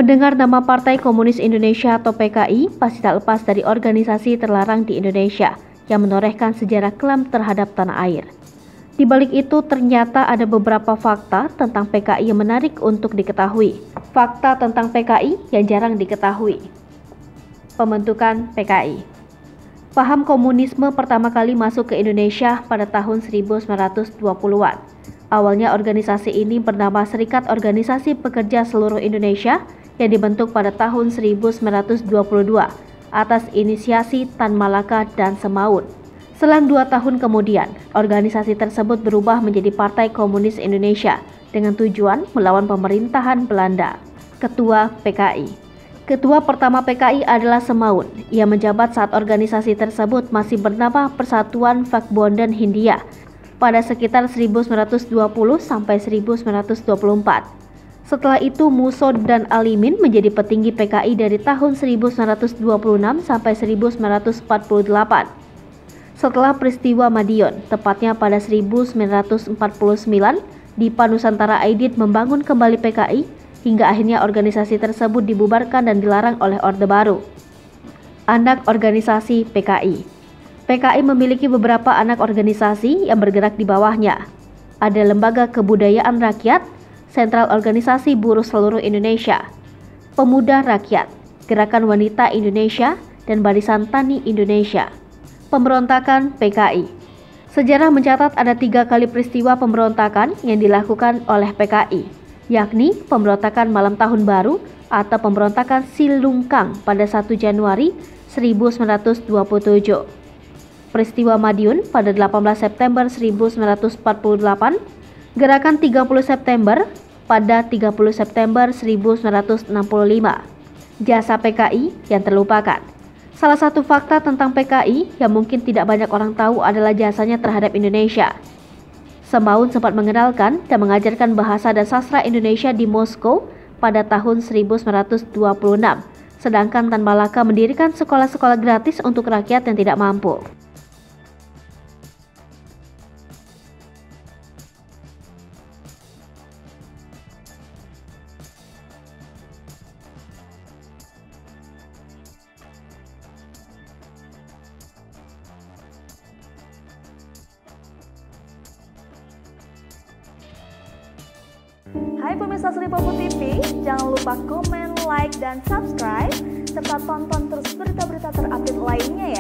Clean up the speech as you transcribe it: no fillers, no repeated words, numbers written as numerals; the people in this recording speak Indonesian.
Mendengar nama Partai Komunis Indonesia atau PKI pasti tak lepas dari organisasi terlarang di Indonesia yang menorehkan sejarah kelam terhadap tanah air. Di balik itu ternyata ada beberapa fakta tentang PKI yang menarik untuk diketahui. Fakta tentang PKI yang jarang diketahui. Pembentukan PKI. Paham komunisme pertama kali masuk ke Indonesia pada tahun 1920-an. Awalnya organisasi ini bernama Serikat Organisasi Pekerja Seluruh Indonesia yang dibentuk pada tahun 1922 atas inisiasi Tan Malaka dan Semaun. Selang 2 tahun kemudian, organisasi tersebut berubah menjadi Partai Komunis Indonesia dengan tujuan melawan pemerintahan Belanda. Ketua PKI. Ketua pertama PKI adalah Semaun. Ia menjabat saat organisasi tersebut masih bernama Persatuan Vakbonden Hindia pada sekitar 1920 sampai 1924. Setelah itu Muso dan Alimin menjadi petinggi PKI dari tahun 1926 sampai 1948. Setelah peristiwa Madiun, tepatnya pada 1949, Dipa Nusantara Aidit membangun kembali PKI hingga akhirnya organisasi tersebut dibubarkan dan dilarang oleh Orde Baru. Anak organisasi PKI. PKI memiliki beberapa anak organisasi yang bergerak di bawahnya. Ada Lembaga Kebudayaan Rakyat, Sentral Organisasi Buruh Seluruh Indonesia, Pemuda Rakyat, Gerakan Wanita Indonesia, dan Barisan Tani Indonesia. Pemberontakan PKI. Sejarah mencatat ada 3 kali peristiwa pemberontakan yang dilakukan oleh PKI, yakni pemberontakan Malam Tahun Baru atau pemberontakan Silungkang pada 1 Januari 1927. Peristiwa Madiun pada 18 September 1948, Gerakan 30 September pada 30 September 1965. Jasa PKI yang terlupakan. Salah satu fakta tentang PKI yang mungkin tidak banyak orang tahu adalah jasanya terhadap Indonesia. Semaun sempat mengenalkan dan mengajarkan bahasa dan sastra Indonesia di Moskow pada tahun 1926, sedangkan Tan Malaka mendirikan sekolah-sekolah gratis untuk rakyat yang tidak mampu. Hai pemirsa Sri Popo TV, jangan lupa komen, like, dan subscribe, serta tonton terus berita-berita terupdate lainnya